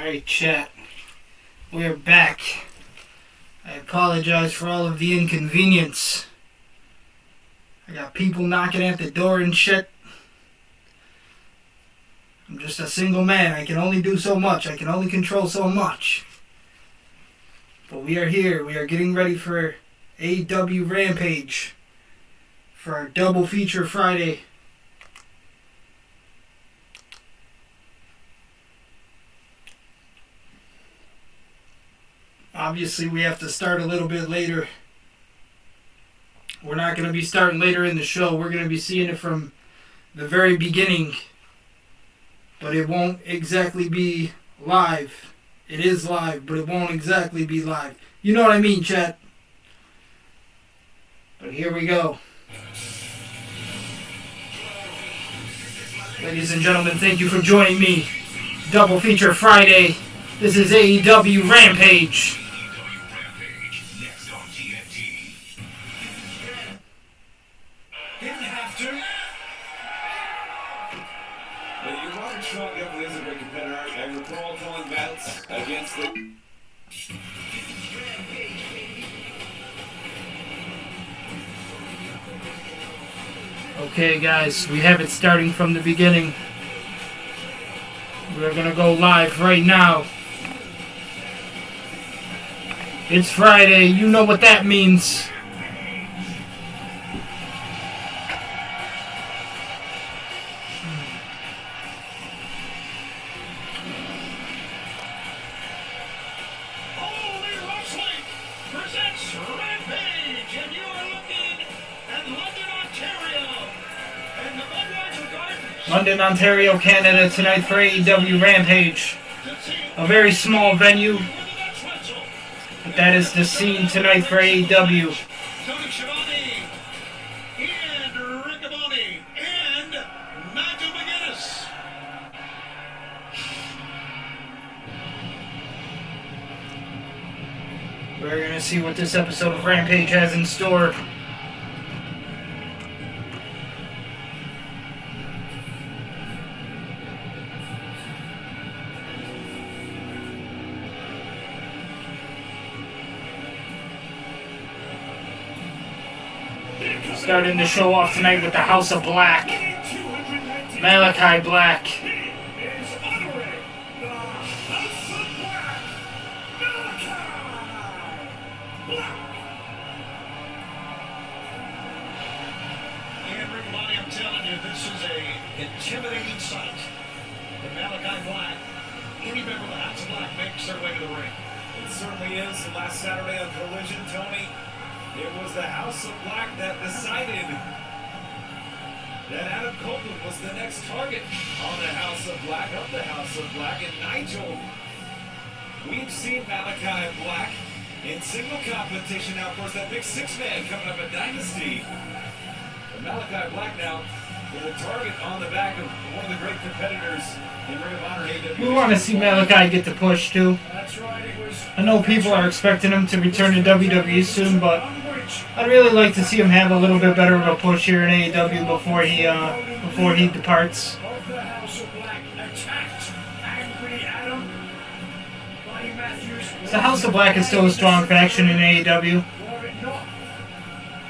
Alright, chat. We're back. I apologize for all of the inconvenience. I got people knocking at the door and shit. I'm just a single man. I can only do so much. I can only control so much. But we are here. We are getting ready for AEW Rampage. For our double feature Friday. Obviously, we have to start a little bit later. We're not going to be starting later in the show. We're going to be seeing it from the very beginning. But it won't exactly be live. It is live, but it won't exactly be live. You know what I mean, chat? But here we go. Ladies and gentlemen, thank you for joining me. Double feature Friday. This is AEW Rampage. Didn't have to. But you Watchalong definitely is a great competitor. I recall calling bouts against the... Okay, guys, we have it starting from the beginning. We're gonna go live right now. It's Friday, you know what that means. Holy Wrestling presents Rampage, and you are looking at London, Ontario, and the Budweiser Gardens. London, Ontario, Canada, tonight for AEW Rampage. A very small venue, but that is the scene tonight for AEW. Tony Schiavone, and Riccaboni, and Nigel McGuinness. We're gonna see what this episode of Rampage has in store. Starting the show off tonight with the House of Black. Malachi Black. Is honoring the House of Black, Malachi Black. And Riccaboni, I'm telling you, this is a intimidating sight. The Malachi Black, any member of the House of Black makes their way to the ring. It certainly is. Last Saturday on Collision, Tony, it was the House of Black that decided that Adam Copeland was the next target on the House of Black, of the House of Black. And Nigel, we've seen Malachi Black in single competition. Now, of course, that big six-man coming up at Dynasty. But Malachi Black now with a target on the back of one of the great competitors in Ring of Honor AEW. We want to see Malachi get the push too. That's right, it was... I know people are expecting him to return to WWE soon, but I'd really like to see him have a little bit better of a push here in AEW before he departs. Of the House of Black attacked angry Adam. Buddy Matthews. The House of Black is still a strong faction in AEW. Were it not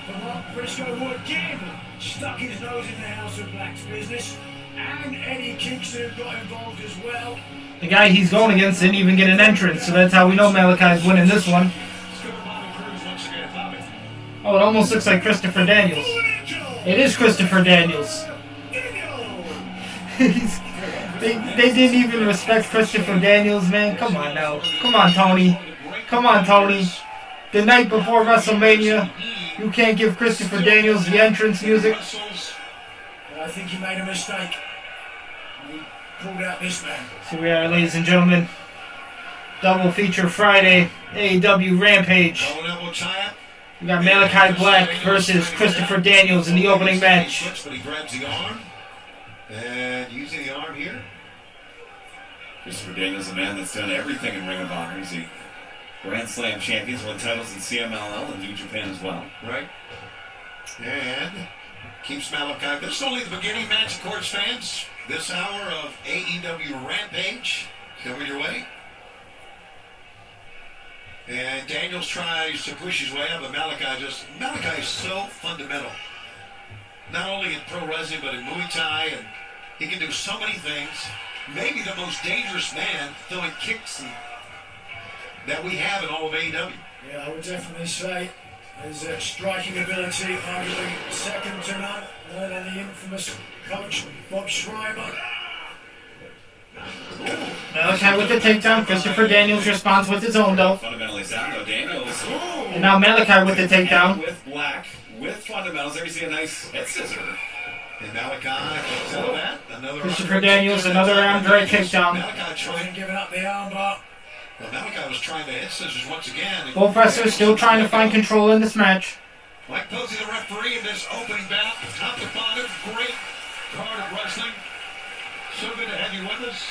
for Mark Briscoe, who again stuck his nose in the House of Black's business, and Eddie Kingston got involved as well. The guy he's going against didn't even get an entrance, so that's how we know Malachi's winning this one. Oh, it almost looks like Christopher Daniels. It is Christopher Daniels. They didn't even respect Christopher Daniels, man. Come on now. Come on, Tony. Come on, Tony. The night before WrestleMania, you can't give Christopher Daniels the entrance music. I think he made a mistake. He pulled out this man. So we are, ladies and gentlemen. Double feature Friday, AEW Rampage. We got Malachi Black versus Christopher Daniels in the opening match. But he grabs the arm, and using the arm here. Christopher Daniels, a man that's done everything in Ring of Honor. He's a Grand Slam champion, won titles in CMLL and New Japan as well. Right. And keeps Malachi. This is only the beginning match, of course, fans. This hour of AEW Rampage coming your way. And Daniels tries to push his way up, but Malachi is so fundamental. Not only in pro wrestling, but in Muay Thai, and he can do so many things. Maybe the most dangerous man throwing kicks that we have in all of AEW. Yeah, I would definitely say his striking ability, arguably second to none, other than the infamous coach Bob Schreiber. Malachi with the takedown. Christopher Daniels responds with his own, though. Fundamentally sound, though. Daniels. And now Malachi with the takedown. With Black, with fundamentals. There you see a nice head scissor. And Malachi, so that another Christopher Daniels, another arm drag takedown. Malachi trying, Giving up the armbar. well, Malachi was trying to head scissors once again. Both wrestlers still trying to find control in this match. Mike Posey, the referee in this opening bout, top to bottom, great card of wrestling. So good to have you with us.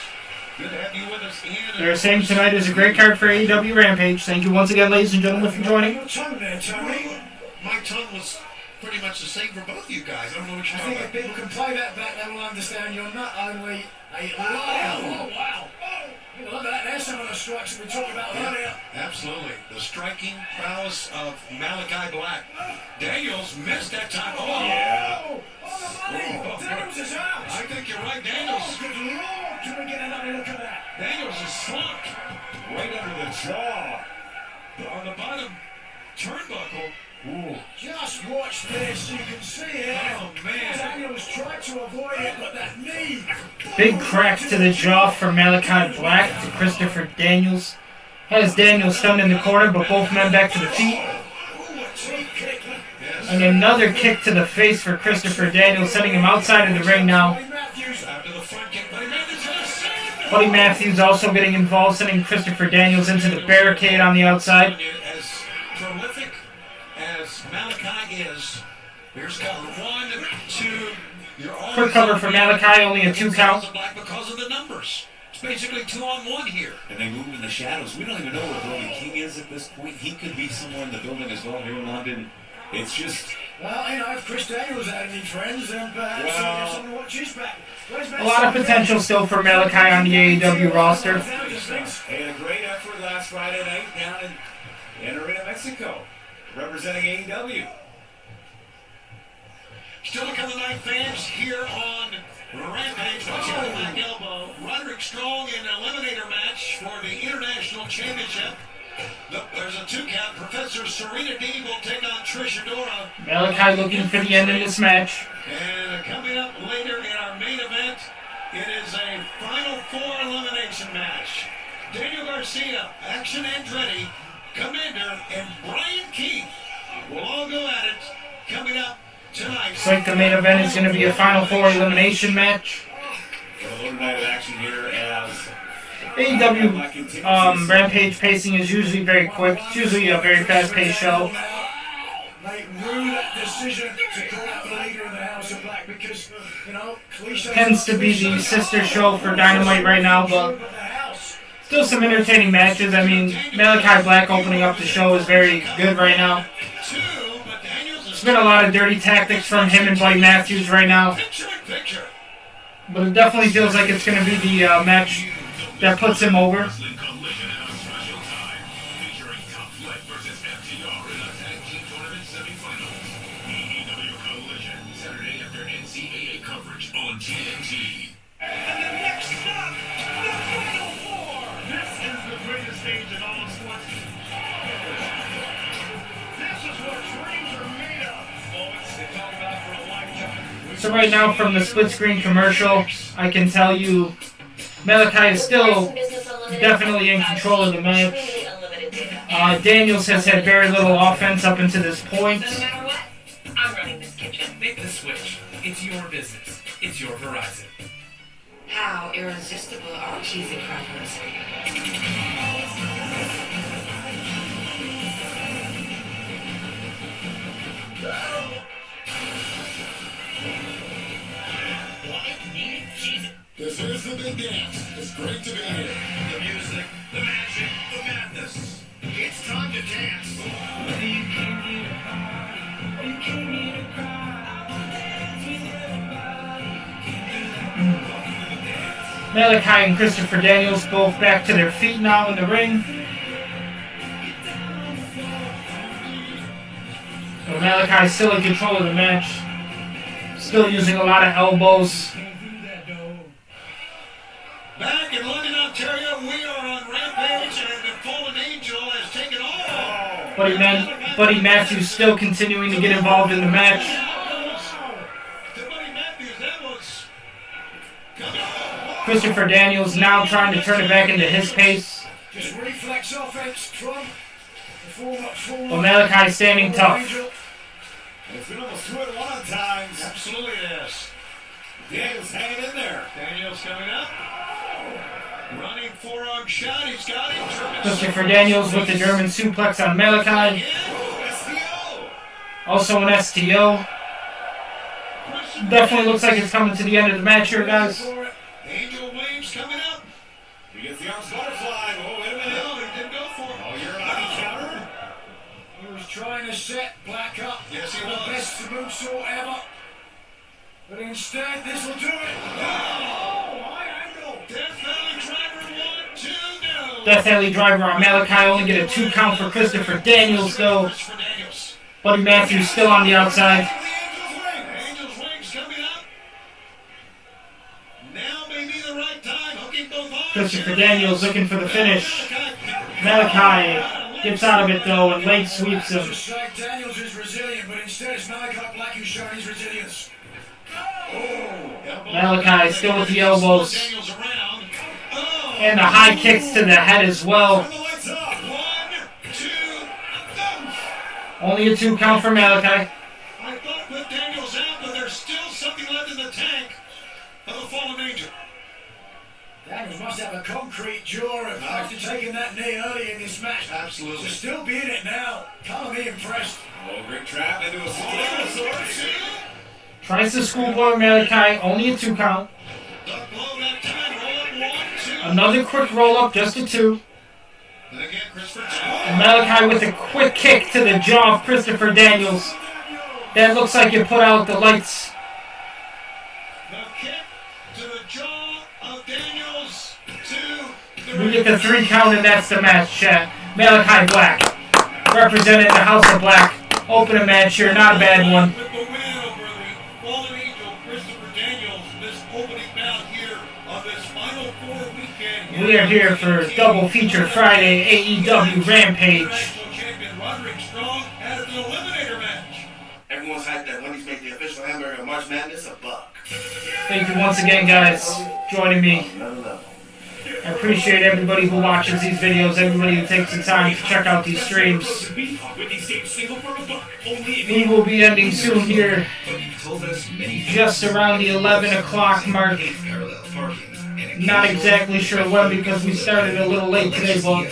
Good to have you with us, Ian. They're saying tonight is a great card for AEW Rampage. Thank you once again, ladies and gentlemen, for joining. Your tongue there, Tony. My tongue was pretty much the same for both of you guys. I don't know what you're I talking think if about. people can play that back, they will understand you're not only a liar. Oh, wow. Look at that. There's some of the strikes that we talked about earlier. Absolutely. The striking prowess of Malachi Black. Daniels missed that time. Oh, Yeah. Oh, on the money. Oh, Daniels is out. I think you're right, Oh, Daniels. good Lord. Can we get another look at that? Daniels is slumped right under the jaw. On the bottom turnbuckle. Ooh. Just watch this. You can see it. Oh, man. Daniels tried to avoid it, but that knee. Big crack to the jaw from Malachi Black to Christopher Daniels. Has Daniels stunned in the corner, but both men back to the feet. Ooh, a cheap kick. Yes. And another kick to the face for Christopher Daniels, sending him outside of the ring now. Matthews. After the front kick, but he made the just. Buddy Matthews also getting involved, sending Christopher Daniels into the barricade on the outside. As prolific as Malachi is, here's cover 1, 2. You're always Quick cover for Malachi, only a 2 count. Black because of the numbers. It's basically 2-on-1 here. And they move in the shadows. We don't even know where Brody King is at this point. He could be somewhere in the building as well here in London. It's just... Well, you know, if Chris Daniels had any friends, then perhaps he'll get someone to watch his back. A lot of potential still for Malachi on the AEW roster. They had a great effort last Friday night down in Arena, Mexico, representing AEW. Still to come tonight, fans, here on Rampage. Watch out, back elbow. Roderick Strong in an eliminator match for the International Championship. There's a 2 count. Professor Serena Deeb will take on Trish Adora. Malachi looking for the end of this match. And coming up later in our main event, it is a Final 4 elimination match. Daniel Garcia, Action Andretti, Commander, and Brian Keith will all go at it coming up tonight. Looks like the main event is going to be a Final 4 elimination match. A little night of action here as AEW Rampage pacing is usually very quick. It's usually a very fast-paced show. Make rude decision to call out the leader in the House of Black because, you know, cliche. Tends to be the sister show for Dynamite right now, but still some entertaining matches. I mean, Malachi Black opening up the show is very good right now. There's been a lot of dirty tactics from him and Buddy Matthews right now. But it definitely feels like it's going to be the match that puts him over. So right now from the split screen commercial, I can tell you Malachi is still definitely in control of the match. Daniels has had very little offense up until this point. No matter what, I'm running this kitchen. Make the switch. It's your business. It's your Verizon. How irresistible are cheesy crackers? This is the big dance. It's great to be here. The music, the magic, the madness. It's time to dance. Malachi and Christopher Daniels both back to their feet now in the ring. So Malachi still in control of the match. Still using a lot of elbows. Back in London, Ontario, we are on Rampage, and the Fallen Angel has taken all. Buddy Matthews still continuing to get involved in the match. Christopher Daniels now trying to turn it back into his pace. Just reflex offense from the former. But Malachi standing tough. It's been almost 2 at 1 on times. Absolutely yes. Daniels hanging in there. Daniels coming up. Running forearm shot. He's got it. Christopher Daniels with the German suplex on Malachi. Also an STO. Definitely looks like it's coming to the end of the match here, guys. Angel Waves coming up. He gets the arms butterfly. Oh, wait a minute. No, he didn't go for it. Oh, you're not countered. He was trying to set Black up. Yes, he the was. best moonsault ever. But instead, this will do it. Oh, high angle. Death Valley Driver 1, 2, no. Death Alley Driver on Malachi. Only get a 2 count for Christopher Daniels, though. Christopher Daniels. Buddy Matthews still on the outside. Angel's Wings coming up. Now may be the right time. Hooking both arms. Christopher Daniels looking for the finish. Malachi gets out of it, though, and late sweeps him. Just like Daniels is resilient, but instead it's Malachi Black who's showing his resilience. Malachi still with the elbows. Daniels around. Oh. And the high kicks to the head as well. Turn the lights up. 1, 2, no. Only a 2 count for Malachi. I thought put Daniels out, but there's still something left in the tank of the Fallen Angel. Daniels must have a concrete jaw after taking that knee early in this match. Absolutely. To still be in it now. Can't be impressed. Oh, great trap into a sword. Tries to schoolboy Malachi. Only a 2 count. Duck blow that time. Roll up 1, 2. Another quick roll up, just a 2. And again, Christopher. And Malachi with a quick kick to the jaw of Christopher Daniels. That looks like it put out the lights. The kick to the jaw of Daniels. 2, 3. We get the 3 count, and that's the match, chat. Malachi Black, representing the House of Black. Open a match here, not a bad one. With the win over the Fallen Angel, Christopher Daniels, this opening bout here on this Final 4 weekend. We are here for Double Feature Friday, AEW Rampage. National champion Roderick Strong added the Eliminator match. Everyone's hyped that Wendy's made the official hamburger of March Madness a buck. Thank you once again, guys, joining me. Another level. I appreciate everybody who watches these videos, everybody who takes the time to check out these streams. We will be ending soon here, just around the 11 o'clock mark. Not exactly sure when, because we started a little late today, but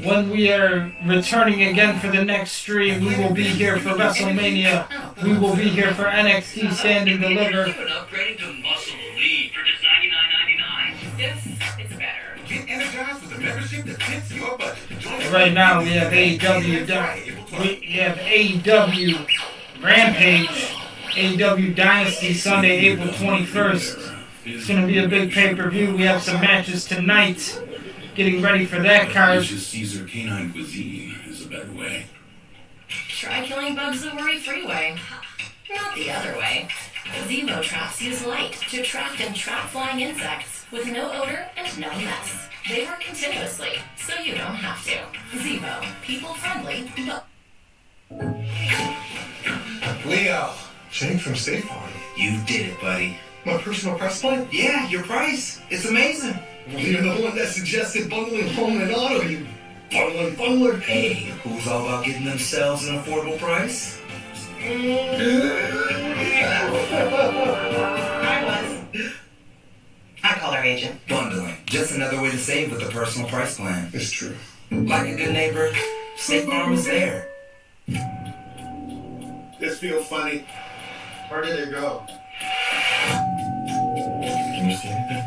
when we are returning again for the next stream, we will be here for WrestleMania. We will be here for NXT Stand and Deliver. Upgrading to Muscle Elite for just $99.99. This is better. Get energized with a membership that fits your budget. Right now we have AEW Rampage, AEW Dynasty Sunday, April 21st. It's going to be a big pay-per-view. We have some matches tonight. Getting ready for that card. Caesar canine cuisine is a better way. Try killing bugs the worry-free way. Not the other way. Zevo traps use light to attract and trap flying insects with no odor and no mess. They work continuously, so you don't have to. Zevo, people-friendly, but... Leo, Shane from State Farm. You did it, buddy. My personal price plan? Yeah, your price. It's amazing. Well, you're the one that suggested bundling home and auto, you bundler. Hey, who's all about getting themselves an affordable price? I call her agent. Bundling. Just another way to save with a personal price plan. It's true. Like a good neighbor, State Farm is there. This feels funny. Where did it go? Can you see anything?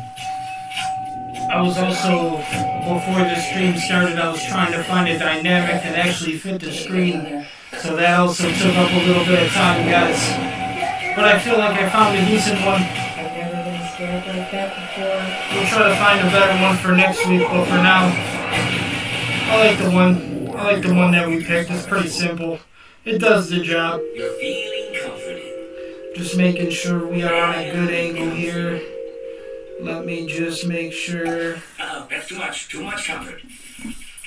I was also, before the stream started, I was trying to find a dynamic that actually fit the screen. So that also took up a little bit of time, guys. But I feel like I found a decent one. I've never been scared like that before. We'll try to find a better one for next week, but for now, I like the one that we picked. It's pretty simple. It does the job. You're feeling comforted. Just making sure we are on a good angle here. Let me just make sure. Uh-oh, that's too much. Too much comfort.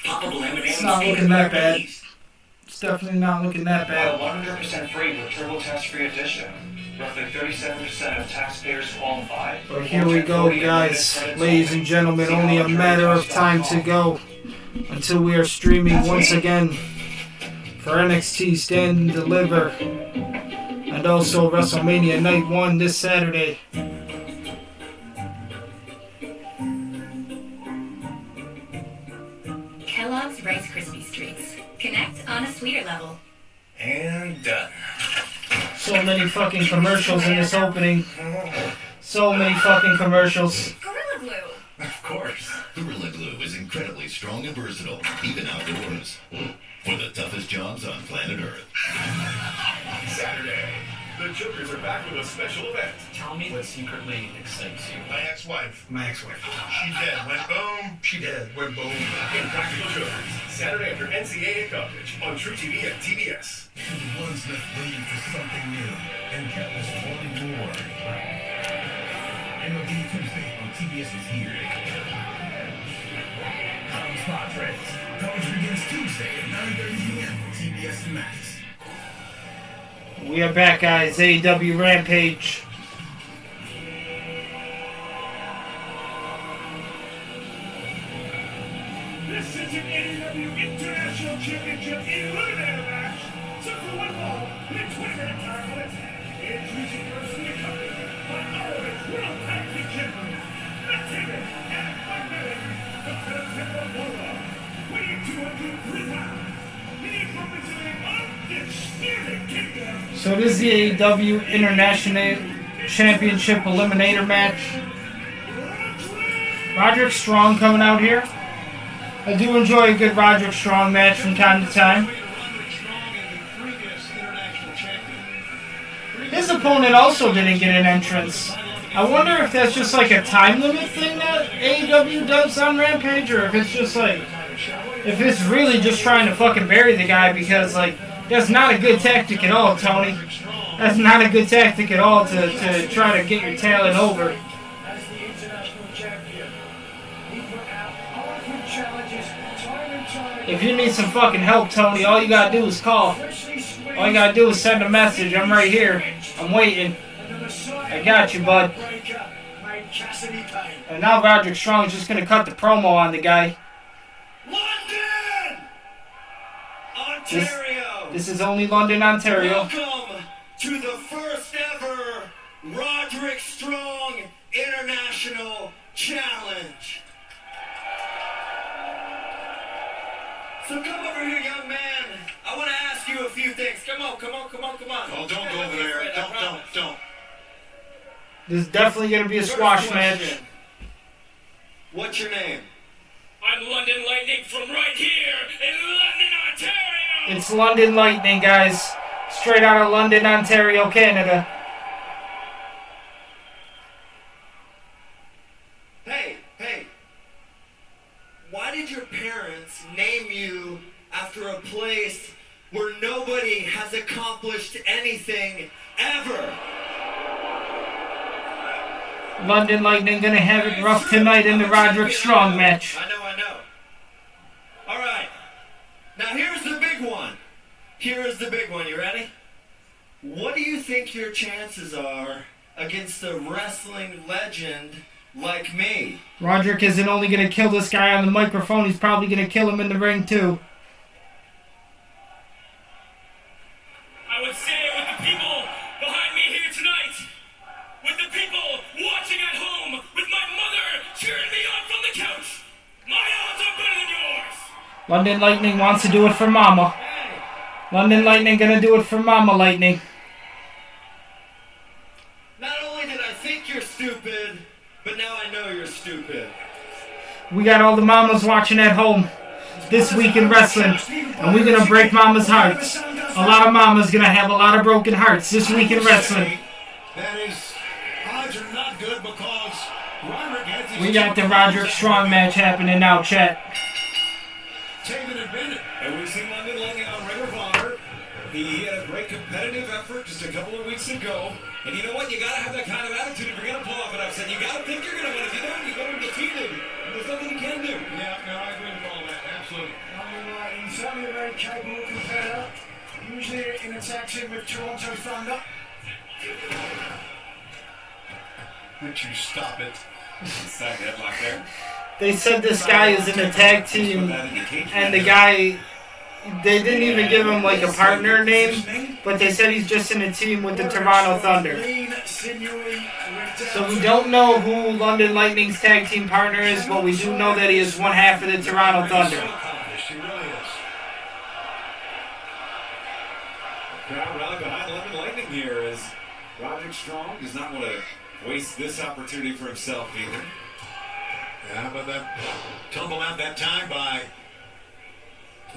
Pop a balloon and It's not looking that bad. It's definitely not looking that bad. 100% free with TurboTax free edition. Roughly 37% of taxpayers qualify. But here we go, guys. Ladies and gentlemen, only a matter of time to go until we are streaming once again for NXT Stand and Deliver and also WrestleMania Night 1 this Saturday. Kellogg's Rice Krispie Treats. Connect on a sweeter level. And done. So many fucking commercials in this opening. So many fucking commercials. Gorilla Glue. Of course. Gorilla Glue is incredibly strong and versatile, even outdoors. For the toughest jobs on planet Earth. Saturday, the Jokers are back with a special event. Tell me what secretly excites you. My ex-wife. She dead, went boom. She dead. Went boom. In Practical Jokers, Saturday after NCAA coverage on True TV and TBS. One's left waiting for something new, and countless wanting more. MLB Tuesday on TBS is here. Comes Padres. Coverage begins Tuesday at 9:30 p.m. on TBS and Max. We are back, guys. AEW Rampage. This is an AEW International Championship Eliminator match. Set for one ball in a 20-minute time limit. Introducing first to the company, by ROH World Tag Team Champions, Matt Taven and Mike Bennett. The first step of Warlock, weighing 203 pounds. So this is the AEW International Championship Eliminator match. Roderick Strong coming out here. I do enjoy a good Roderick Strong match from time to time. His opponent also didn't get an entrance. I wonder if that's just like a time limit thing that AEW does on Rampage, or if it's just like, if it's really just trying to fucking bury the guy, because like, that's not a good tactic at all, Tony. That's not a good tactic at all to try to get your talent over. As the international champion, he put out hard challenges time and time. If you need some fucking help, Tony, all you gotta do is call. All you gotta do is send a message. I'm right here. I'm waiting. I got you, bud. And now Roderick Strong's just gonna cut the promo on the guy. London! Ontario! This is only London, Ontario. Welcome to the first ever Roderick Strong International Challenge. So come over here, young man. I want to ask you a few things. Come on. Oh, don't go over there. Don't. This is definitely gonna be a squash match. What's your name? I'm London Lightning from right here in London, Ontario! It's London Lightning, guys. Straight out of London, Ontario, Canada. Hey. Why did your parents name you after a place where nobody has accomplished anything ever? London Lightning gonna have it rough tonight in the Roderick Strong match. I know. All right. Now here's the big one. You ready? What do you think your chances are against a wrestling legend like me? Roderick isn't only gonna kill this guy on the microphone, he's probably gonna kill him in the ring too. I would say with the people behind me here tonight, with the people watching at home, with my mother cheering me on from the couch, my odds are better than yours. London Lightning wants to do it for Mama. London Lightning gonna do it for Mama Lightning. Not only did I think you're stupid, but now I know you're stupid. We got all the mamas watching at home this week in wrestling, and we're gonna break Mama's hearts. A lot of mamas gonna have a lot of broken hearts this week in wrestling. That is, odds are not good because Roderick has his We got the Roderick Strong match happening now, chat. Take He had a great competitive effort just a couple of weeks ago. And you know what? You got to have that kind of attitude if you're going to pull off an upset. You got to think you're going to win. If you don't, you go to defeated. And there's nothing you can do. Yeah, no, I agree with all that. Absolutely. He's certainly a very capable competitor. Usually in a tag team with Toronto Thunder. Would you stop it? Side headlock there. They said this guy is in a tag team, and the guy, they didn't even give him like a partner name, but they said he's just in a team with the Toronto Thunder. So we don't know who London Lightning's tag team partner is, but we do know that he is one half of the Toronto Thunder. She really is. Crowd rally behind London Lightning here as Roderick Strong does not want to waste this opportunity for himself either. Yeah, but that tumble out that time by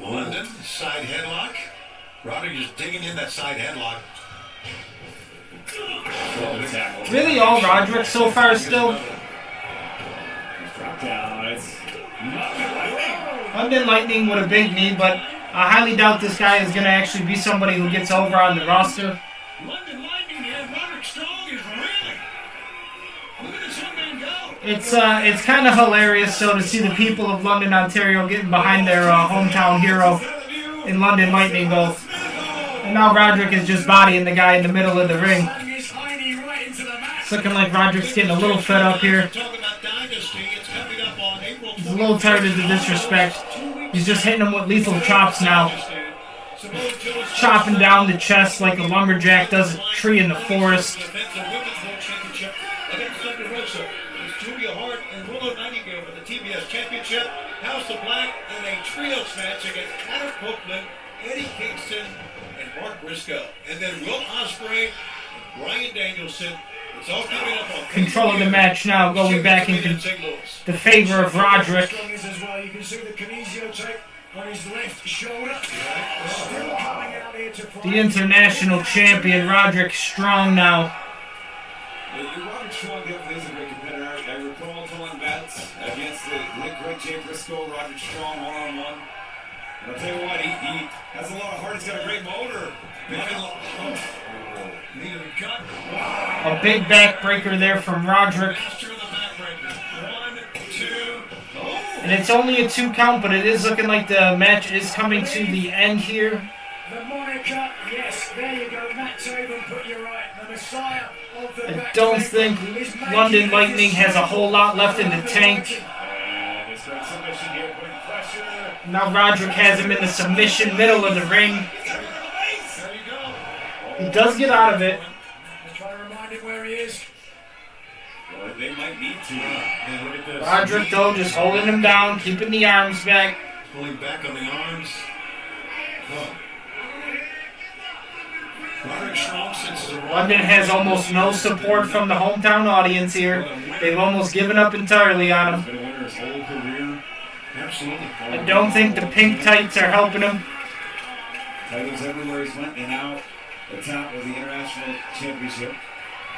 London. Side headlock. Roderick just digging in that side headlock. Really all Roderick so far still? Drop down. It's London Lightning with a big knee, but I highly doubt this guy is going to actually be somebody who gets over on the roster. London Lightning here. Roderick Strong is reeling. Look at this young man go. It's kind of hilarious, so to see the people of London, Ontario getting behind their hometown hero in London Lightning go. And now Roderick is just bodying the guy in the middle of the ring. It's looking like Roderick's getting a little fed up here. He's a little tired of the disrespect. He's just hitting him with lethal chops now. Chopping down the chest like a lumberjack does a tree in the forest. Championship, House of Black, and a trios match against Adam Copeland, Eddie Kingston, and Mark Briscoe. And then Will Ospreay, Brian Danielson. It's all coming up on Control of the match now, going back into the favor of Roderick. You can see the kinesio tape on his left shoulder. Still coming out here to fight. The international champion, Roderick Strong now. Roderick Strong definitely is a great competitor. I recall pulling bats against the late great Jay Briscoe, Roderick Strong one-on-one. And I'll tell you what, he has a lot of heart. He's got a great motor. Needed a cut. A big backbreaker there from Roderick. Master of the backbreaker. 1, 2. Oh! And it's only a 2 count, but it is looking like the match is coming to the end here. The moniker, yes, there you go. Matt Taven put you right. The Messiah of the I don't think London Lightning has a whole lot left in the tank. Now Roderick has him in the submission middle of the ring. He does get out of it. Just try to remind him where he is. Well, they might need to. Man, look at this. Roderick, though, just holding him down, keeping the arms back. Pulling back on the arms. Oh. Roderick Strong since the London has almost no support from the hometown audience here. They've almost given up entirely on him. Been a winner his whole career. Absolutely. I don't think the pink tights are helping him. Titles everywhere he's went and out the top of the international championship.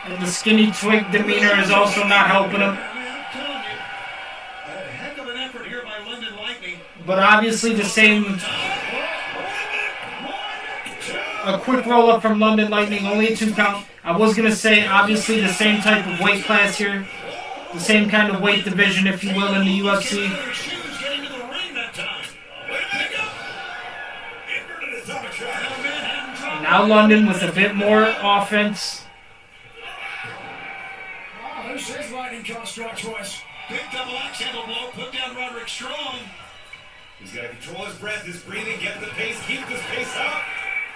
And the skinny twig demeanor is also not helping him. I'm telling you, a heck of an effort here by London Lightning. But obviously the same... A quick roll up from London Lightning, only a 2 count. I was going to say, obviously, the same type of weight class here. The same kind of weight division, if you will, in the UFC. Now London with a bit more offense. Who says Lightning can't strike twice? Big double axe handle blow, put down Roderick Strong. He's got to control his breath, his breathing, get the pace, keep this pace up.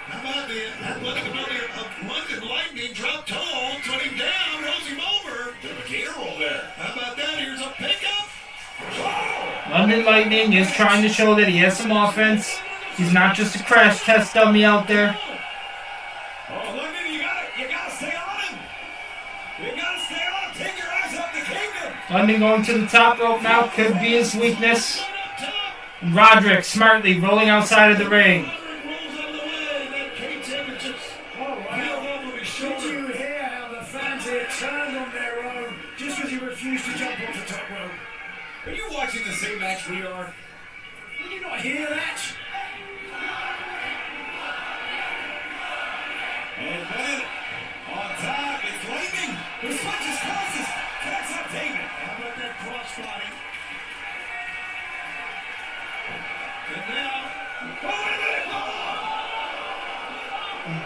How about the athletic ability of London Lightning? Drop toe, put him down, rolls him over. Bit of a gator roll there. How about that? Here's a pickup. London Lightning is trying to show that he has some offense. He's not just a crash test dummy out there. Oh, London, you gotta stay on him. You gotta stay on him. Take your eyes off the kingdom. London going to the top rope now could be his weakness. Roderick smartly rolling outside of the ring. Did you hear how the fans here turned on their own just because he refused to jump off the top rope? Are you watching the same match we are? Did you not hear that?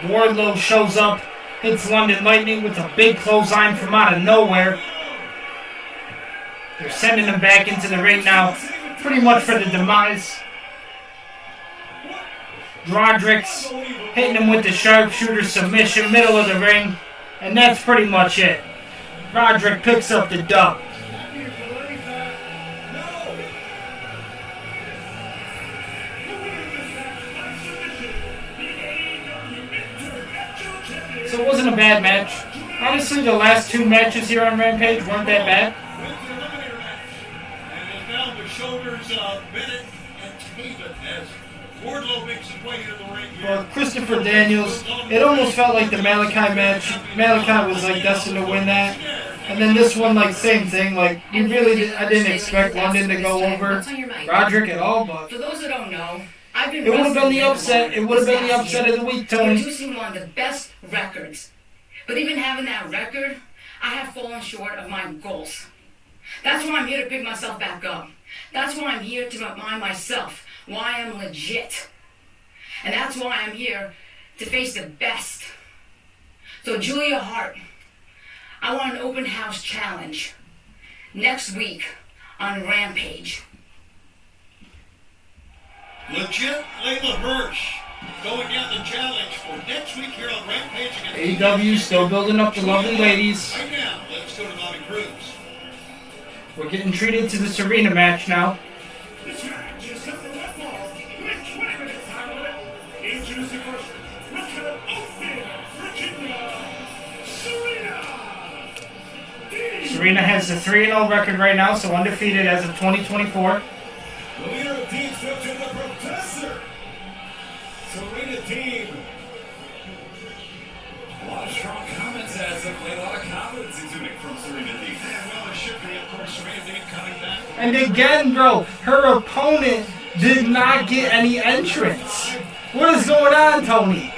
Wardlow shows up, hits London Lightning with a big clothesline from out of nowhere. They're sending him back into the ring now, pretty much for the demise. Roderick's hitting him with the sharpshooter submission, middle of the ring, and that's pretty much it. Roderick picks up the dub. So it wasn't a bad match. Honestly, the last two matches here on Rampage weren't that bad. And it's now the shoulders of Bennett and Taven as Wardlow makes his way into the ring here. Well, Christopher Daniels, it almost felt like the Malachi match. Malachi was like destined to win that. And then this one, like, same thing. Like, I didn't expect London to go over Roderick at all, but For those that don't know, it would have been the upset. It would have been the upset of the week, Tony. Producing one of the best records. But even having that record, I have fallen short of my goals. That's why I'm here to pick myself back up. That's why I'm here to remind myself why I'm legit. And that's why I'm here to face the best. So Julia Hart, I want an open house challenge next week on Rampage. Legit Layla Hirsch going down the challenge for next week here on Rampage against AEW still building up the lovely ladies. Right now, let's go to Bobby Cruz. We're getting treated to the Serena match now. This match is set for one fall with 20 minutes time limit. Introducing first, Richard Oakfield, Virginia, Serena. Serena has the 3-0 record right now, so undefeated as of 2024. The leader of Team steps to the Professor. Serena Team. A lot of strong comments as of late. A lot of confidence exuding from Serena Team. And well, it should be, of course, Serena Dean coming back. And again, bro, her opponent did not get any entrance. What is going on, Tony?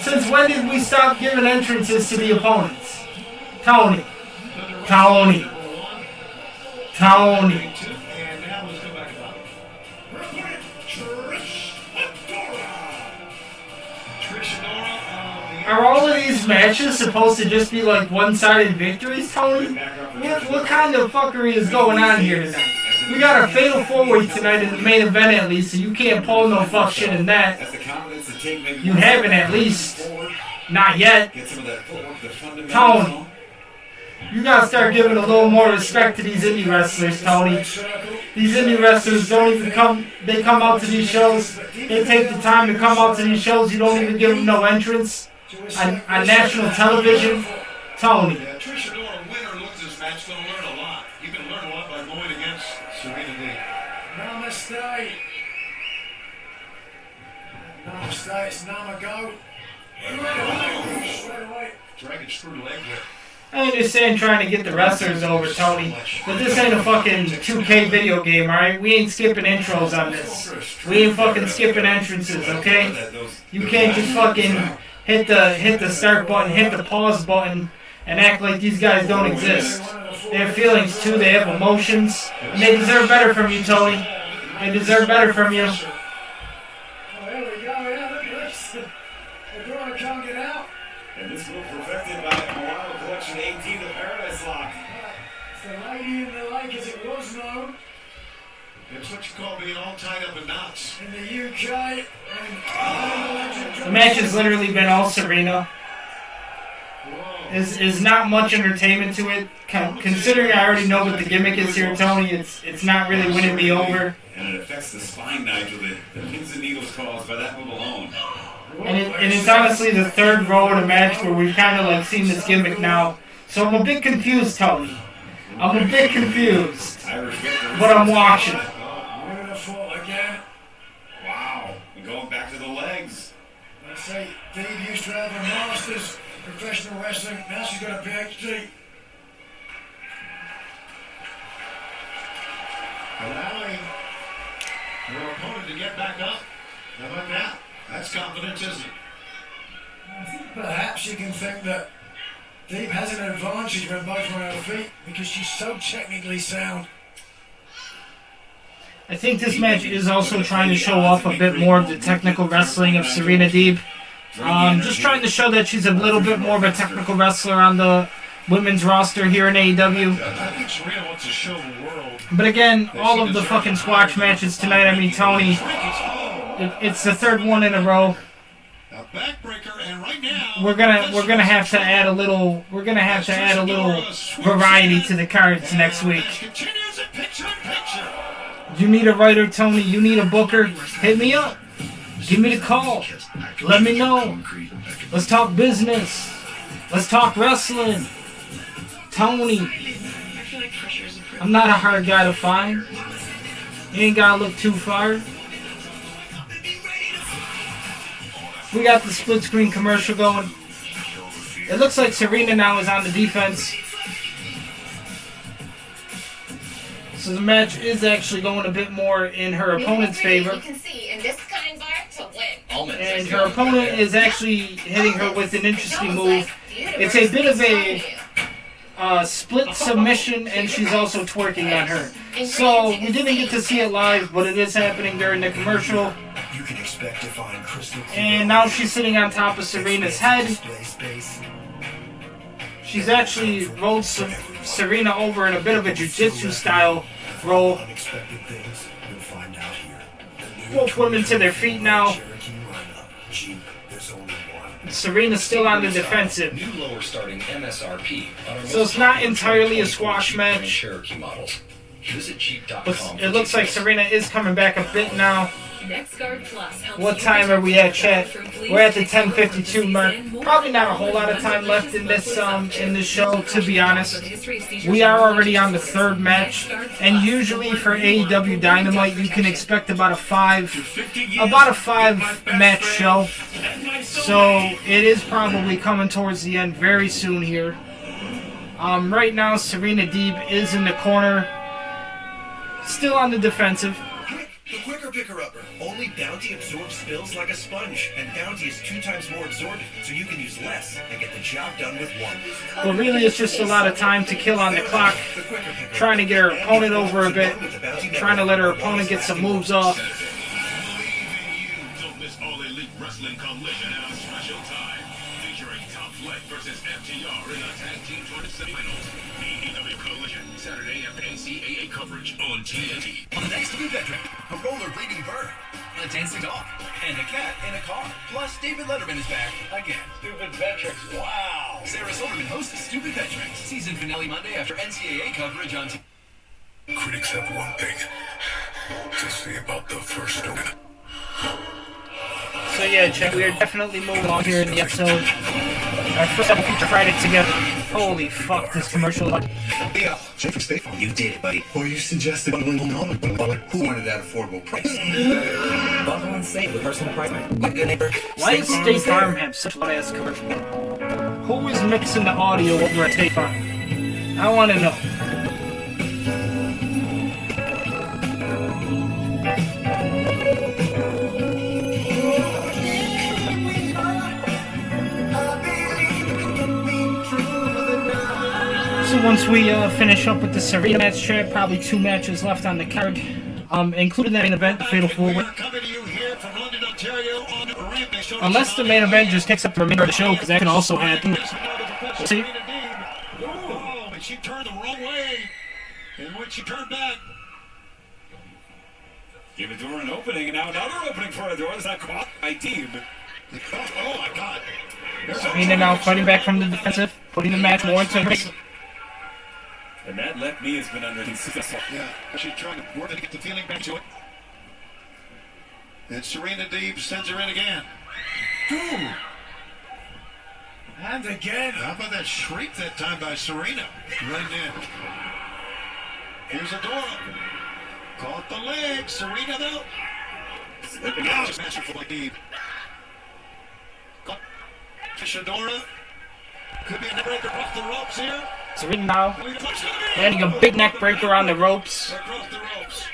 Since when did we stop giving entrances to the opponents? Tony. Tony. Tony. And now let's go back to Bobby. Trish Adora. Are all of these matches supposed to just be like one-sided victories, Tony? What kind of fuckery is going on here tonight? We got a fatal 4-way tonight in the main event at least, so you can't pull no fuck shit in that. You haven't at least. Not yet. Tony. You gotta start giving a little more respect to these indie wrestlers, Tony. These indie wrestlers don't even come, they come out to these shows, they take the time to come out to these shows, you don't even give them no entrance on national television. Tony. Yeah, Trish Adora, win or lose this match, going to learn a lot. You can learn a lot by going against Serena Dean. Namaste. Namaste, it's Namago. Straight away. Dragon screwed leg whip. I understand trying to get the wrestlers over, Tony, but this ain't a fucking 2K video game, alright? We ain't skipping intros on this. We ain't fucking skipping entrances, okay? You can't just fucking hit the start button, hit the pause button, and act like these guys don't exist. They have feelings too, they have emotions, and they deserve better from you, Tony. They deserve better from you. Oh, there we go. Yeah, look at this. Adora can't get out. And this move perfected by Milano Collection 18, the Paradise Lock. It's the lady in the lake as it was known It's what you call being all tied up in knots. in the UK. And The match has literally been all Serena. Is not much entertainment to it. Considering I already know what the gimmick is here, Tony, it's not really winning me over. And it affects the spine, Nigel, the pins and needles caused by that move alone. And it's honestly the third row of the match where we've kind of like seen this gimmick now. So I'm a bit confused, Tony. I'm a bit confused. But I'm watching. beautiful again. Wow. And going back to the legs. They say Dave used to have a master's professional wrestling. Now she's got a PhD. Allowing her opponent to get back up. How about that? That's confidence, isn't it? I think perhaps you can think that Dave has an advantage when both are on her feet because she's so technically sound. I think this match is also trying to show off a bit more of the technical wrestling of Serena Deeb. Just trying to show that she's a little bit more of a technical wrestler on the women's roster here in AEW. I think Serena wants to show the world. But again, all of the fucking squash matches tonight, I mean, Tony, it's the third one in a row. A backbreaker, and right now We're gonna have to add a little variety to the cards next week. continues in picture. You need a writer, Tony. You need a booker. Hit me up. Give me the call. Let me know. Let's talk business. Let's talk wrestling. Tony, I'm not a hard guy to find. You ain't gotta look too far. We got the split screen commercial going. It looks like Serena now is on the defense. So the match is actually going a bit more in her opponent's favor. And her opponent is actually hitting her with an interesting move. It's a bit of a split submission, and she's also twerking on her. So we didn't get to see it live, but it is happening during the commercial. You can expect to find crystal clear. And now she's sitting on top of Serena's head. She's actually rolled Serena over in a bit of a jiu-jitsu style roll. Unexpected things you'll find out here. Both women to their feet now. Jeep, there's only one. Serena's still on the defensive. New lower starting MSRP on our So it's not entirely a squash match. Cherokee models. Visit Jeep.com. But it looks like Serena is coming back a bit now. NextGuard Plus helps What time are we at, chat? We're at the 10:52 mark. Probably not a whole lot of time left in this show, to be honest. We are already on the third match, and usually for AEW Dynamite, you can expect about a five match show. So it is probably coming towards the end very soon here. Right now, Serena Deeb is in the corner, still on the defensive. The quicker picker-upper. Only Bounty absorbs spills like a sponge, and Bounty is 2 times more absorbent, so you can use less and get the job done with 1. Well, really, it's just a lot of time to kill on the clock. Trying to get her opponent over a bit. Trying to let her opponent get some moves off. Don't miss All Elite Wrestling Collision at a special time. Featuring Top Flight versus FTR in the Tag Team Tournament Semifinals. AEW Collision, Saturday after NCAA coverage on TNT. On the next Stupid Veteran, a rollerblading bird, a dancing dog, and a cat in a car. Plus, David Letterman is back again. Stupid Veterans, wow. Sarah Silverman hosts Stupid Veterans, season finale Monday after NCAA coverage on Critics have one thing to say about the first one. So yeah, chat, we are definitely moving on here in the episode. Our first ever feature Friday together. Holy fuck, this commercial. Yeah, Jake from State Farm. You did it, buddy. Or you suggested bundling home and auto. Who wanted that affordable price? Bundle and save with personal price match. My good neighbor. Why does State Farm have such a loud-ass commercial? Who is mixing the audio over at State Farm? I want to know. So once we finish up with the Serena match, chat, probably 2 matches left on the card, including the main event, the Fatal 4-Way. Unless the main event just takes up the remainder of the show, because that can also happen. We'll see. Oh, and she turned the wrong way. And when she turned back, Give a door an opening, and now another opening for a door. Is that caught by Deeb? oh my God. Serena now fighting back from the defensive, putting the match more into her. And that left knee has been under successful. Yeah, she's trying to work to get the feeling back to it. And Serena Deeb sends her in again. Ooh. And again. How about that shriek that time by Serena? Right in. Here's Adora. Caught the leg. Serena, though. Now it's masterful by Deeb. Caught Adora. Could be a neck breaker off the ropes here. Serena now landing a big neck breaker on the ropes. Across the ropes.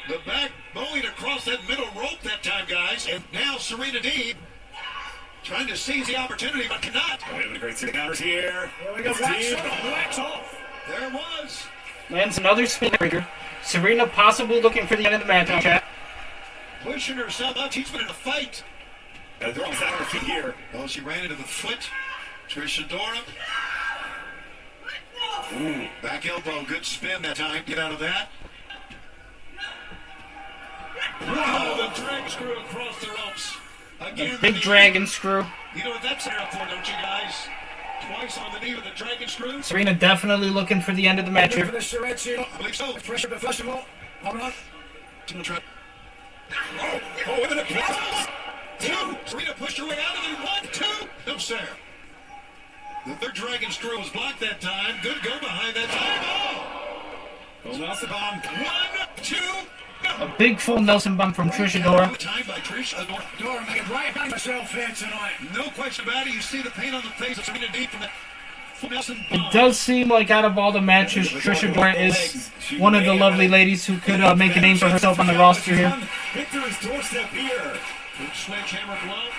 The back bowling across that middle rope that time, guys. And now Serena Deeb trying to seize the opportunity, but cannot. We have a great set of counters here. There we go. Wax off. There it was. Lands another spin breaker. Serena possibly looking for the end of the match, chat. Pushing herself up. She's been in a fight. And they're on her feet here. Oh, she ran into the foot. Trish Adora. Ooh. Back elbow. Good spin that time. Get out of that. Wow, the drag screw across the ropes. Again, Big dragon screw. You know what that's set up for, don't you guys? Twice on the knee with the dragon screw. Serena definitely looking for the end of the match For here. the charrette shield. I believe so. Pressure the festival. Hold on. Oh, with an applause. 2. Serena pushed her way out of it. 1, 2. No, sir. The third dragon screw was blocked that time. Good go behind that time. Goes off the bomb. 1, 2. A big full Nelson bomb from Trish Adora. Time by Trish Adora. Dora making right by myself here tonight. No question about it. You see the pain on the face of Serena Deeb from that full Nelson It bomb. does seem like out of all the matches, Trish Adora is one of the lovely ladies who could make a name for herself on the roster here. Victory's doorstep here. Sledgehammer glove.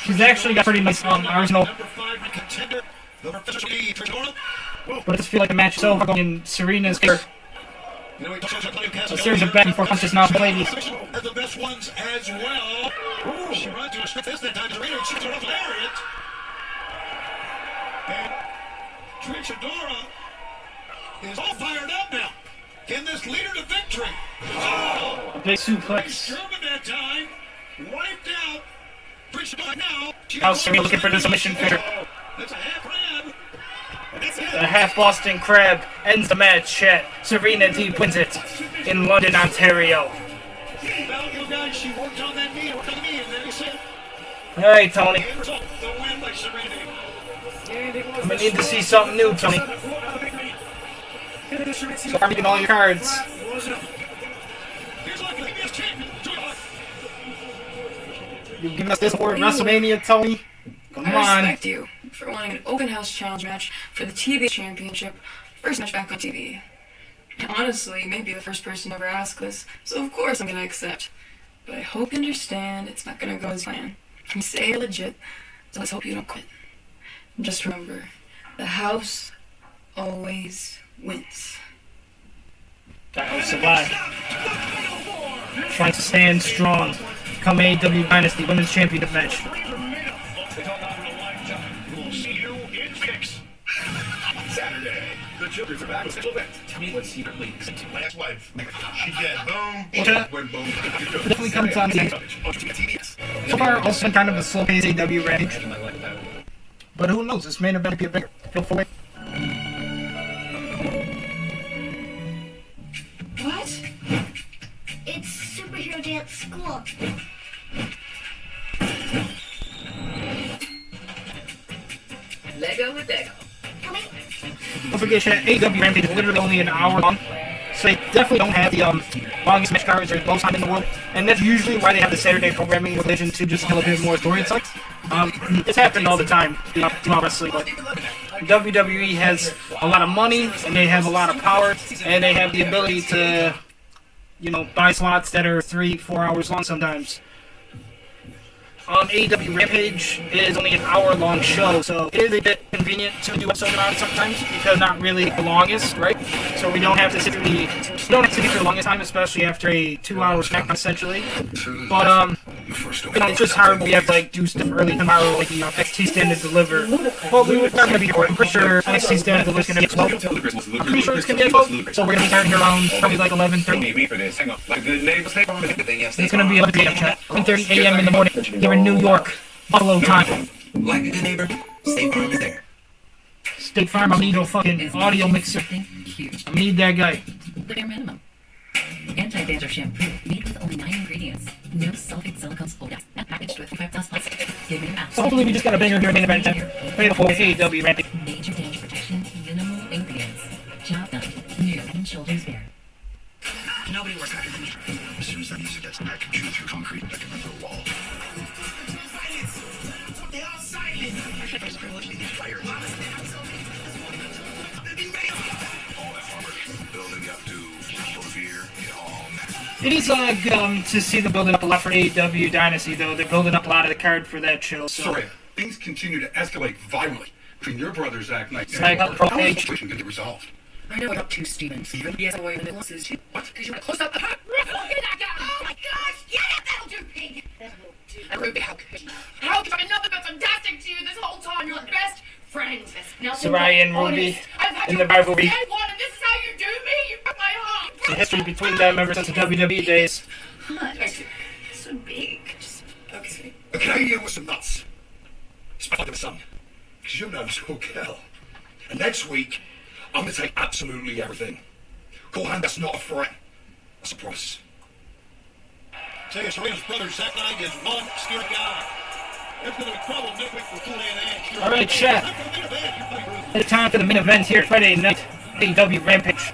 She's actually got pretty nice arsenal. Number 5 contender. Number 50, Trish Adora. But I just feel like the match is over in Serena's favor. You know, a series of back and forth punches now, ladies. The best ones as well. Ooh, she runs to a strip this that time. Serena shoots her up lariat. And Trish Adora is all fired up now. Can this lead her to victory? Oh! A big suplex. German that time. Wiped out. Trish Adora now. Now Serena looking for the submission finisher. That's a half crab. The half Boston Crab ends the match. Chat. Serena Deeb wins it in London, Ontario. Well, you guys, she worked on that knee, worked on the knee, and then he said, Alright, Tony. the win by Serena. I'm gonna need to see something new, Tony. So I'm getting all your cards. You've given us this for WrestleMania, Tony. Come I on. respect you for wanting an open house challenge match for the TV championship. First match back on TV. Honestly, you may be the first person to ever ask this, so of course I'm gonna accept. But I hope you understand it's not gonna go as planned. You say you're legit, so let's hope you don't quit. And just remember, the house always wins. That was July. Trying to stand strong. Come AEW Dynasty Women's Championship match. We'll see you in Phoenix. Saturday, the Children's are back with special event. Tell me what secretly sent my ex-wife. She dead. Boom. Went boom. Definitely comes on TBS. So far, also kind of a slow paced AEW Rampage. But who knows? This main event could be bigger. Feel free. What? It's superhero dance school. Lego with Lego. Don't forget, chat, AEW Rampage is literally only an hour long. So they definitely don't have the longest match cards or most time in the world. And that's usually why they have the Saturday programming in relation to just tell a bit more story insights. It's happened all the time, wrestling. But WWE has a lot of money, and they have a lot of power, and they have the ability to, buy slots that are 3-4 hours long sometimes. AEW Rampage is only an hour-long show, so it is a bit convenient to do episodes on it sometimes because not really the longest, right? So we don't have to sit through the longest time, especially after a 2-hour SmackDown, essentially. But it's just hard when we have to do stuff early tomorrow, like NXT Stand and Deliver. Well, we're not gonna be here. I'm pretty sure NXT Stand and Deliver is gonna be 12. I'm pretty sure it's gonna be 12. So we're gonna be starting around probably like 11:30. It's gonna be 11:30 a.m. in the morning. Here in New York, Buffalo time. Like a good neighbor, State Farm is there. State Farm, I need a fucking audio mixer. I need that guy. The bare minimum. Anti-dandruff shampoo made with only 9 ingredients. No sulfate silicones or gas. And packaged with 5+ plastic. Give me So hopefully we just got a banger here in main event. Fatal for AEW Rampage. Major danger protection, minimal ingredients. Job done. New Head and Shoulders Bare. Nobody works harder than me. As soon as that music gets, I can chew through concrete. I can run through a wall. They are silent. I was privileged to get fired. All that hard work building up to persevere, it all matters. It is good to see them building up a lot for AEW Dynasty, though. They're building up a lot of the card for that show. So. Sorry, things continue to escalate violently between your brother Zach Knight Zach, and how is the situation going to get resolved? I know I got two Stevens. Steven? Yes, away in the losses too. What? Because you want to close up the hot. Look at that guy! Oh my gosh! Yeah, that'll do, pig! And Ruby, how could you? How could I have nothing but fantastic to you this whole time? You're the best friends. Sarai and Ruby in the rivalry. And this is how you do me? You broke my heart! It's a history between them ever since the WWE days. So big. Okay. A Canadian with some nuts. It's my father's son. Because you know this cool girl. And next week, I'm going to take absolutely everything. Call hand, that's not a threat. That's a promise. Tell you, Serena's brother, Zack Knight, is one scary guy. There's going to be trouble midweek for Kool-Aid and Ash. All right, chat. It's time for the main event here Friday night. AEW Rampage.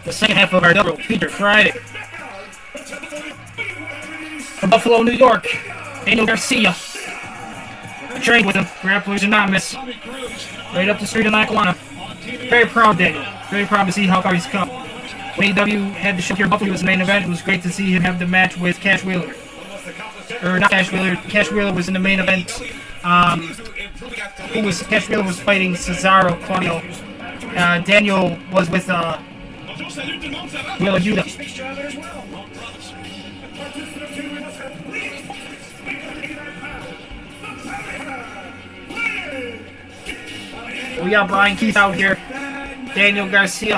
The second half of our double feature Friday. From Buffalo, New York, Daniel Garcia. I trained with him, Grapplers Anonymous. Right up the street in Lackawanna. Very proud, Daniel. Very proud to see how far he's come. When AEW had the show here in Buffalo as the main event, it was great to see him have the match with Cash Wheeler. Or not Cash Wheeler. Cash Wheeler was in the main event. Cash Wheeler was fighting Cesaro Claudio. Daniel was with Wheeler Yuta. We got Brian Keith out here. Daniel Garcia.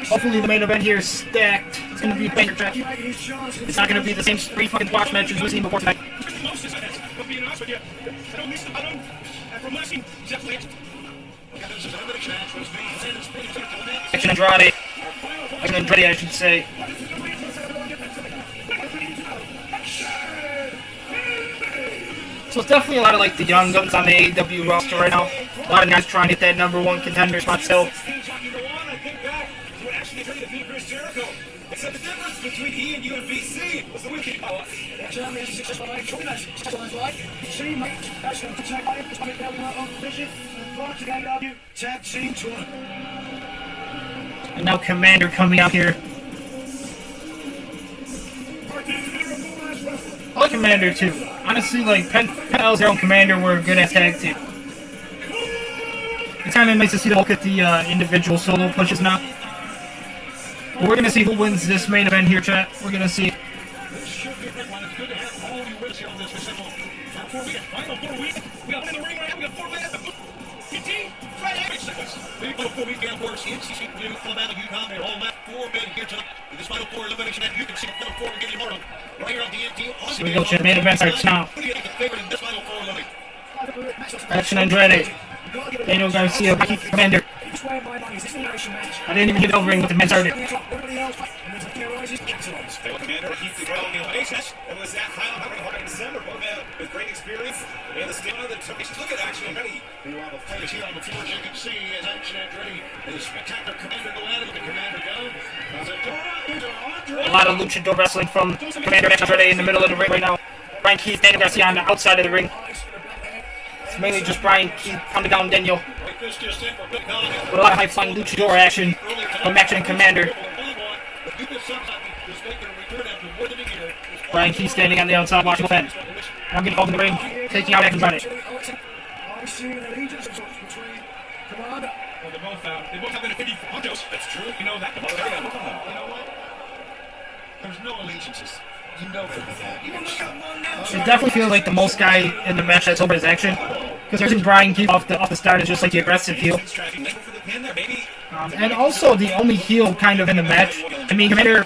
Hopefully the main event here is stacked. It's going to be a banger track. It's not going to be the same 3 fucking watch matches we've seen before tonight. Action Andrade, I should say. So it's definitely a lot of like the young guns on the AEW roster right now. A lot of guys trying to get that #1 contender spot still. It's the difference between he and UNBC was the wicked power. And now Commander coming out here. I like Commander too. Honestly, like Penn and Commander were a good ass tag team. It's kind of nice to see them look at the individual solo pushes now. But we're gonna see who wins this main event here, chat. We're gonna see. So we go, chat. Main event starts now. Action Andrade. Daniel Garcia, Commander. I didn't even get over with the men started. Commander keeps the ground in basis. It was that final hard in December. Both men with great experience and the stamina that took. Look at Action Andretti. You have a fighters here on the floor, as you can see, as Action Andretti and the spectacular Commander go at it with the Commander gun. A lot of luchador wrestling from Commander Andrade in the middle of the ring right now. Brian Keith, Daniel Garcia on the outside of the ring. It's mainly just Brian Keith pounding down Daniel. With a lot of high-flying luchador action from Action and Commander. Brian Keith standing on the outside watching the fence. Now getting called in the ring, taking out Action Andrade. They both have been 50 hunters. That's true. You know that. You know what? There's no allegiances. You know that. It definitely feels like the most guy in the match that's over his Action. Because there's Brian Keith off the start is just like the aggressive heel. And also the only heel kind of in the match. I mean, Commander,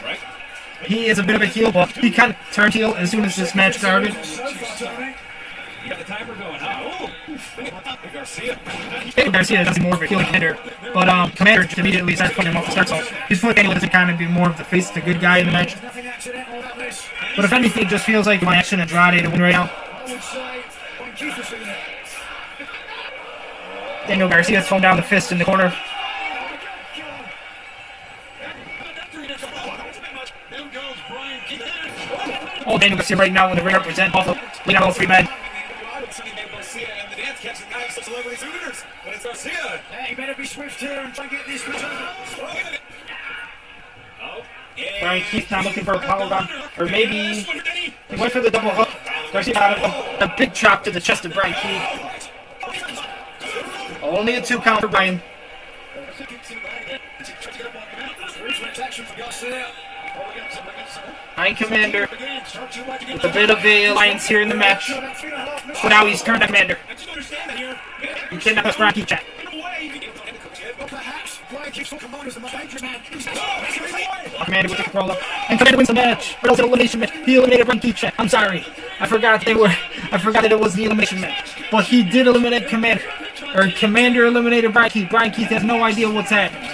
he is a bit of a heel, but he kind of turned heel as soon as this match started. You got the timer going. Garcia. Garcia is more of a heel contender, but Commander just immediately starts putting him off the start, so he's put Daniel to kind of be more of the face, the good guy in the match. But if anything, it just feels like my Action Andrade to win right now. Daniel Garcia throwing down the fist in the corner. Oh, Daniel Garcia right now in the ring represent Buffalo. Lead out all 3 men. But it's Garcia. Hey, you better be swift here and try and get this return. Brian Keith now looking for a powerbomb, or maybe he went for the double hook. Garcia got a big chop to the chest of Brian Keith. Only a 2 count for Brian. Brian Commander with a bit of a alliance here in the match. So now he's turned to Commander. He kidnapped Brian Keith Chat. Commander with the roll up. And Commander wins the match. But also elimination match. He eliminated Brian Keith Chat. I'm sorry. I forgot that it was the elimination match. But he did eliminate Commander. Or Commander eliminated Brian Keith. Brian Keith has no idea what's happening.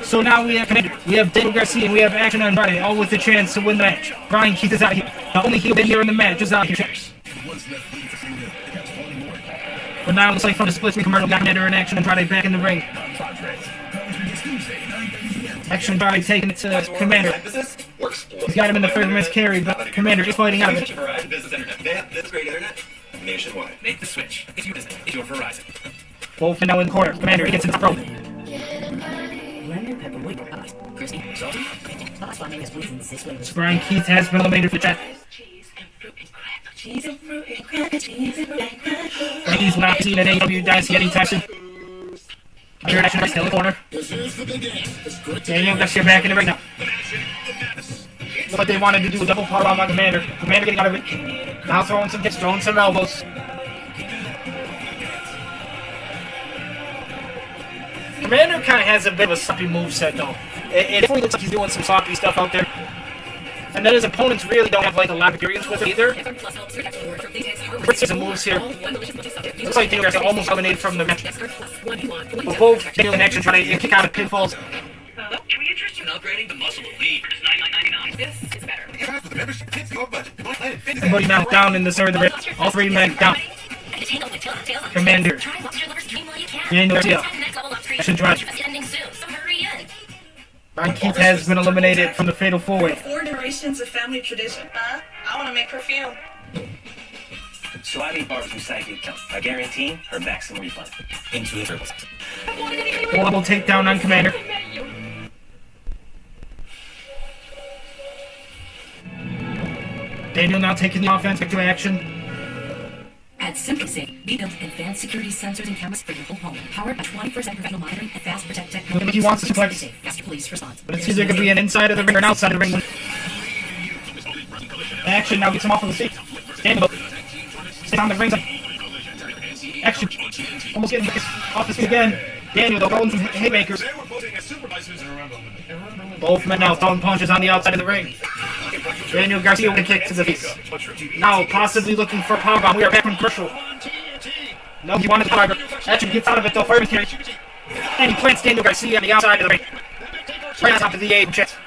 So now we have Commander, we have Daniel Garcia, and we have Action on Friday, all with a chance to win the match. Brian Keith is out here. Not only he'll be here in the match, is out here. But now it looks like from the split screen commercial, got Commander and Action on Friday back in the ring. Action Friday taking it to Commander. He's got him in the third man's carry, but Commander is fighting out of it. This great internet nationwide. Make the switch. It's your business. It's your Verizon. Both now in the corner. Commander gets in the throat. Brian Keith has been eliminated for the chat. He's not seen an AEW Dynasty anytime soon. Jared Action still in the corner. Daniel Garcia back in the ring now. Looks like they wanted to do a double powerbomb on Commander. Commander getting out of it. Now throwing some kicks, throwing some elbows. Commander kind of has a bit of a sloppy moveset though. It definitely looks like he's doing some sloppy stuff out there. And then his opponents really don't have like a lot of experience with it either. Some moves here. Looks like Daniel Garcia almost eliminated from the match. But both Daniel and Action trying to kick out of pinfalls. Can we interest you in upgrading the Muscle Elite for just $99.99? This is better. Everybody now down in the center of the ring. All 3 men down. Commander. Daniel Garcia. Action drive. Brian Keith has been eliminated from the Fatal 4-Way. 4 generations of family tradition. I want to make perfume. So I made barbecue psychic count by guaranteeing her maximum refund. Into the triples. Horrible takedown on Commander. Daniel now taking the offense back to Action. At SimpliSafe, we built advanced security sensors and cameras for your whole home, powered by 24/7 professional monitoring and fast protect technology. He wants to flex. Faster police response. But it's either going to be an inside of the ring or an outside of the ring. Action now gets him off of the seat. Daniel stays on the ring. Action almost getting off the seat again. Daniel though throwing some haymakers. Both men now throwing punches on the outside of the ring. Daniel Garcia with a kick to the face. Now possibly looking for a powerbomb. We are back from commercial. No, he wanted the power. Action gets out of it though. Fireman carry. And he plants Daniel Garcia on the outside of the ring. Right on top of the A chest.